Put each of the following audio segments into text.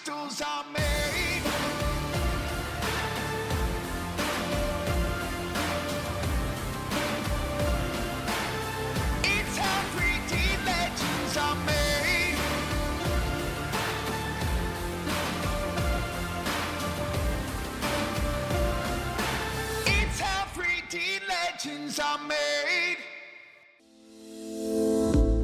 crystals are made. It's how 3D legends are made. It's how 3D legends are made.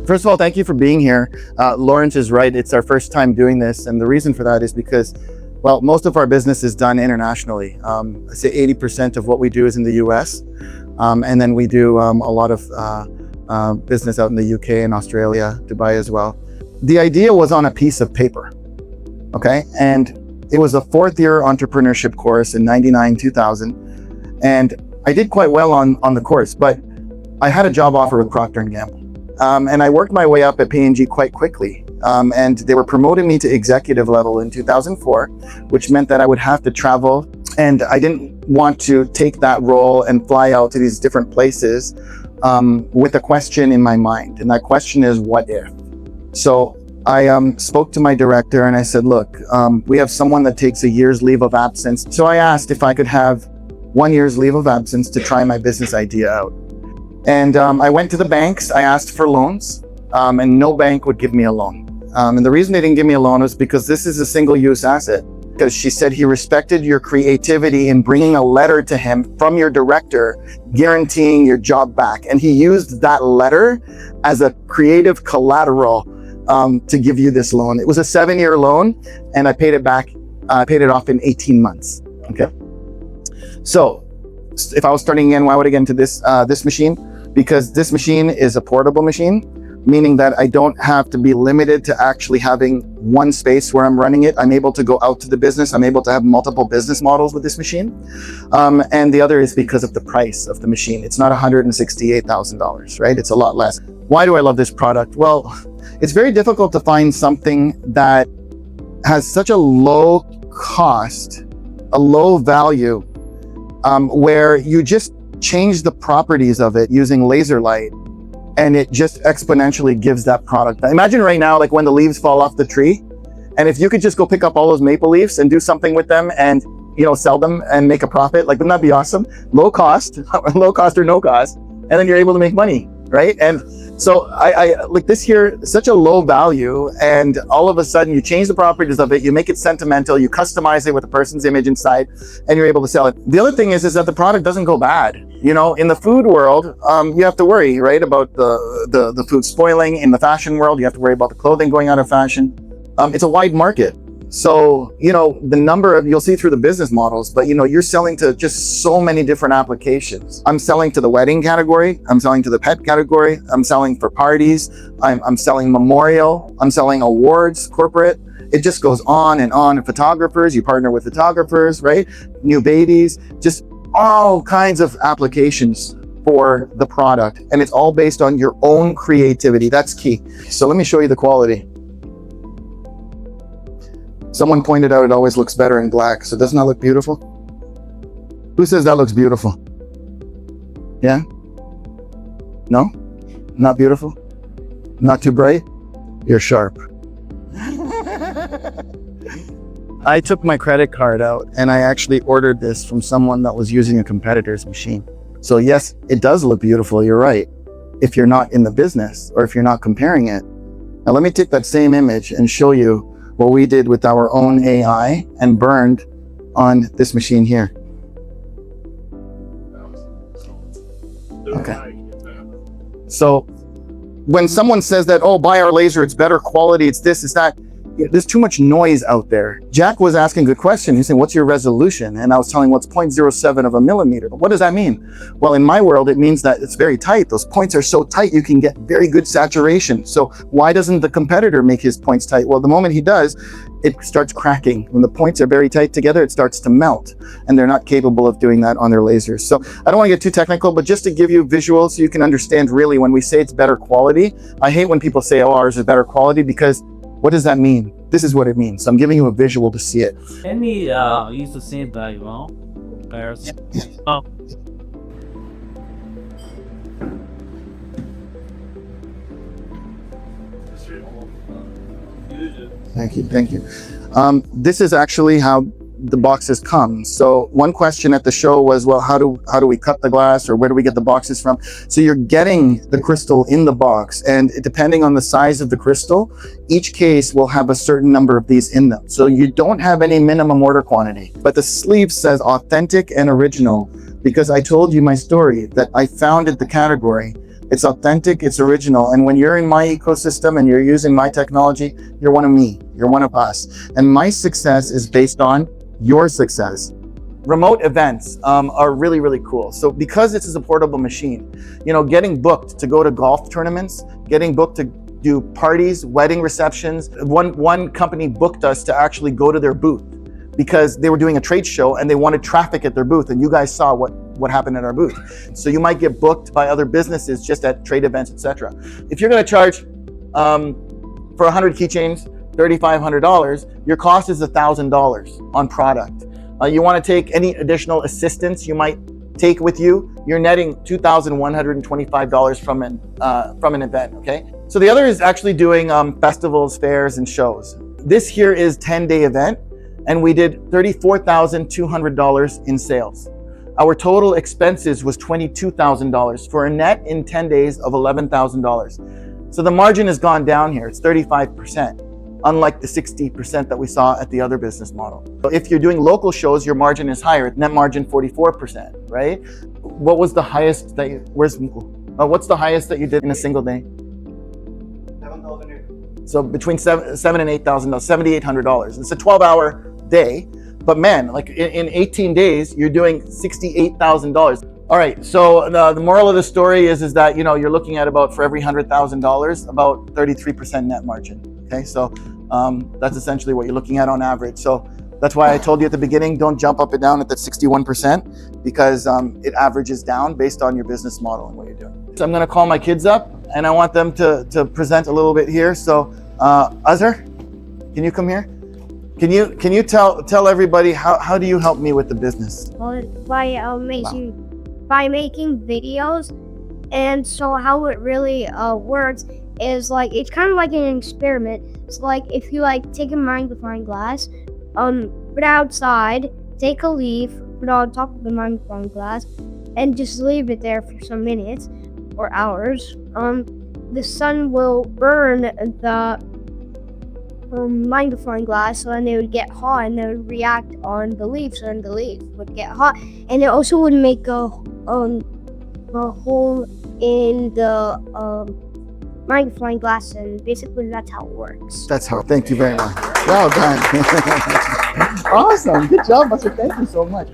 First of all, thank you for being here. Lawrence is right. It's our first time doing this. And the reason for that is because, well, most of our business is done internationally. I say 80% of what we do is in the US. And then we do a lot of business out in the UK and Australia, Dubai as well. The idea was on a piece of paper, okay? And it was a fourth year entrepreneurship course in 99, 2000. And I did quite well on the course, but I had a job offer with Procter & Gamble. And I worked my way up at P&G quite quickly. And they were promoting me to executive level in 2004, which meant that I would have to travel. And I didn't want to take that role and fly out to these different places with a question in my mind. And that question is, what if? So I spoke to my director and I said, look, we have someone that takes a year's leave of absence. So I asked if I could have 1 year's leave of absence to try my business idea out. And I went to the banks, I asked for loans, and no bank would give me a loan. And the reason they didn't give me a loan was because this is a single-use asset. Because she said he respected your creativity in bringing a letter to him from your director, guaranteeing your job back. And he used that letter as a creative collateral to give you this loan. It was a 7-year loan, and I paid it back, I paid it off in 18 months, okay? So if I was starting again, why would I get into this machine? Because this machine is a portable machine, meaning that I don't have to be limited to actually having one space where I'm running it. I'm able to go out to the business. I'm able to have multiple business models with this machine. And the other is because of the price of the machine. It's not $168,000, right? It's a lot less. Why do I love this product? Well, it's very difficult to find something that has such a low cost, a low value, where you just change the properties of it using laser light and it just exponentially gives that product. Imagine right now, like when the leaves fall off the tree, and if you could just go pick up all those maple leaves and do something with them and, you know, sell them and make a profit, like, wouldn't that be awesome? Low cost, low cost or no cost, and then you're able to make money, right? And so I like this here, such a low value, and all of a sudden you change the properties of it, you make it sentimental, you customize it with a person's image inside, and you're able to sell it. The other thing is that the product doesn't go bad. You know, in the food world, you have to worry, right, about the food spoiling. In the fashion world, you have to worry about the clothing going out of fashion. It's a wide market. So, you know, the number of, you'll see through the business models, but you know, you're selling to just so many different applications. I'm selling to the wedding category. I'm selling to the pet category. I'm selling for parties. I'm selling memorial. I'm selling awards, corporate. It just goes on and on. Photographers, you partner with photographers, right? New babies, just all kinds of applications for the product. And it's all based on your own creativity. That's key. So let me show you the quality. Someone pointed out it always looks better in black. So doesn't that look beautiful? Who says that looks beautiful? Yeah? No? Not beautiful? Not too bright? You're sharp. I took my credit card out and I actually ordered this from someone that was using a competitor's machine. So yes, it does look beautiful. You're right. If you're not in the business or if you're not comparing it. Now let me take that same image and show you what we did with our own AI and burned on this machine here. Okay. So when someone says that, oh, buy our laser, it's better quality, it's this, it's that, there's too much noise out there. Jack was asking a good question. He's saying, what's your resolution? And I was telling him, what's 0.07 of a millimeter? But what does that mean? Well, in my world, it means that it's very tight. Those points are so tight, you can get very good saturation. So why doesn't the competitor make his points tight? Well, the moment he does, it starts cracking. When the points are very tight together, it starts to melt. And they're not capable of doing that on their lasers. So I don't want to get too technical, but just to give you visuals so you can understand really when we say it's better quality. I hate when people say, oh, ours is better quality, because what does that mean? This is what it means. So I'm giving you a visual to see it. Can we use the same diagram? Oh. Thank you, thank you. This is actually how the boxes come. So one question at the show was, well, how do we cut the glass, or where do we get the boxes from? So you're getting the crystal in the box, and depending on the size of the crystal, each case will have a certain number of these in them. So you don't have any minimum order quantity, but the sleeve says authentic and original, because I told you my story that I founded the category. It's authentic, it's original. And when you're in my ecosystem and you're using my technology, you're one of me, you're one of us. And my success is based on your success. Remote events are really, really cool. So because this is a portable machine, you know, getting booked to go to golf tournaments, getting booked to do parties, wedding receptions. One company booked us to actually go to their booth because they were doing a trade show and they wanted traffic at their booth. And you guys saw what happened at our booth. So you might get booked by other businesses just at trade events, etc. If you're gonna charge for 100 keychains, $3,500, your cost is $1,000 on product. You want to take any additional assistance you might take with you, you're netting $2,125 from an event, okay? So the other is actually doing festivals, fairs, and shows. This here is 10-day event, and we did $34,200 in sales. Our total expenses was $22,000 for a net in 10 days of $11,000. So the margin has gone down here, it's 35%. Unlike the 60% that we saw at the other business model. If you're doing local shows, your margin is higher, net margin 44%, right? What was the highest that you, what's the highest that you did in a single day? So between $7,000 and $8,000, $7,800. It's a 12-hour day, but man, like in 18 days, you're doing $68,000. All right, so the moral of the story is that, you know, you're looking at about, for every $100,000, about 33% net margin. Okay, so that's essentially what you're looking at on average. So that's why I told you at the beginning, don't jump up and down at that 61%, because it averages down based on your business model and what you're doing. So I'm gonna call my kids up and I want them to present a little bit here. So Azhar, can you come here? Can you tell everybody how do you help me with the business? Well, by making videos. And so how it really works is like, it's kind of like an experiment. It's like if you like take a magnifying glass, put it outside, take a leaf, put it on top of the magnifying glass, and just leave it there for some minutes or hours. The sun will burn the magnifying glass, so then it would get hot and it would react on the leaf, so then the leaf would get hot, and it also would make a hole in the magnifying glass, and basically that's how it works. That's how. Thank you very much. Well done. Awesome. Good job, Buster. Thank you so much.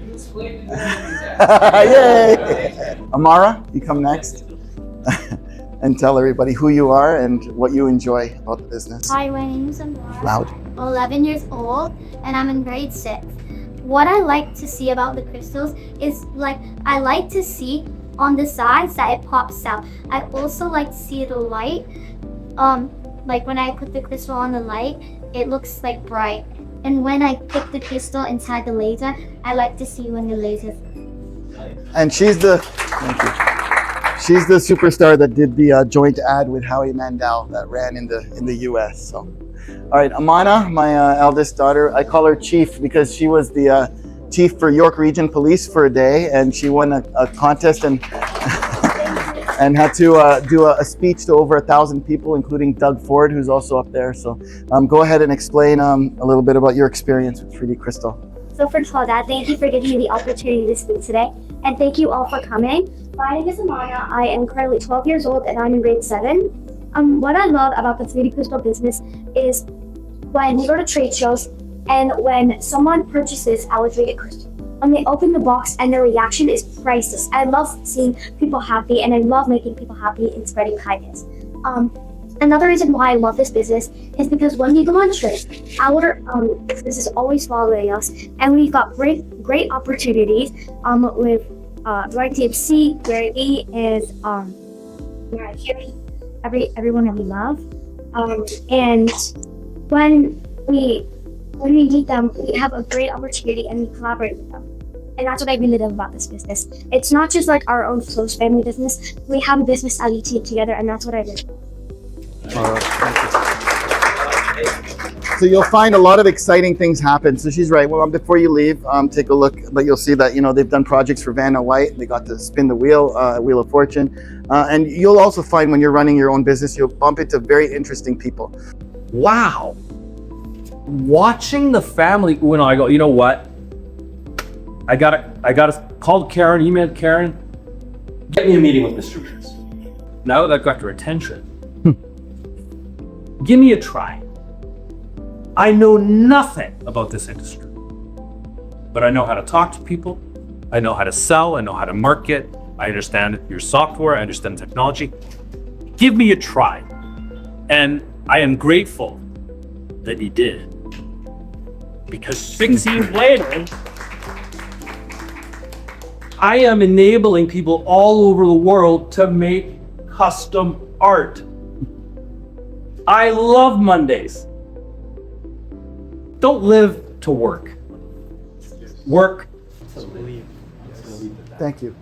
Yay! Amara, you come next. And tell everybody who you are and what you enjoy about the business. Hi, my name is Amara. Loud. I'm 11 years old and I'm in grade 6. What I like to see about the crystals is like, I like to see on the sides that it pops out. I also like to see the light. Like when I put the crystal on the light, it looks like bright. And when I put the crystal inside the laser, I like to see when the laser. And she's the, thank you. She's the superstar that did the joint ad with Howie Mandel that ran in the US. So, all right, Amana, my eldest daughter, I call her Chief because she was the chief for York Region Police for a day, and she won a contest and and had to do a speech to over 1,000 people, including Doug Ford, who's also up there. So, go ahead and explain a little bit about your experience with 3D Crystal. So first of all, Dad, thank you for giving me the opportunity to speak today, and thank you all for coming. My name is Amana. I am currently 12 years old and I'm in grade 7. What I love about the 3D Crystal business is when we go to trade shows and when someone purchases our 3D Crystal, when they open the box and their reaction is priceless. I love seeing people happy, and I love making people happy and spreading kindness. Another reason why I love this business is because when we go on trips, our business is always following us, and we've got great opportunities with Ryan TMC, where he is where I hear everyone that we love, and when we meet them, we have a great opportunity and we collaborate with them. And that's what I really love about this business. It's not just like our own close family business. We have a business that we team together, and that's what I love. Thank you. So you'll find a lot of exciting things happen. So she's right. Well, before you leave, take a look. But you'll see that they've done projects for Vanna White. They got to spin the wheel, Wheel of Fortune, and you'll also find when you're running your own business, you'll bump into very interesting people. Wow. Watching the family, when I go, you know what? I gotta call Karen, email Karen, get me a meeting with Mr. Rears. Now that I've got your attention, give me a try. I know nothing about this industry, but I know how to talk to people. I know how to sell. I know how to market. I understand your software. I understand technology. Give me a try. And I am grateful that he did. Because 6 years later, I am enabling people all over the world to make custom art. I love Mondays. Don't live to work. Work to live. Thank you.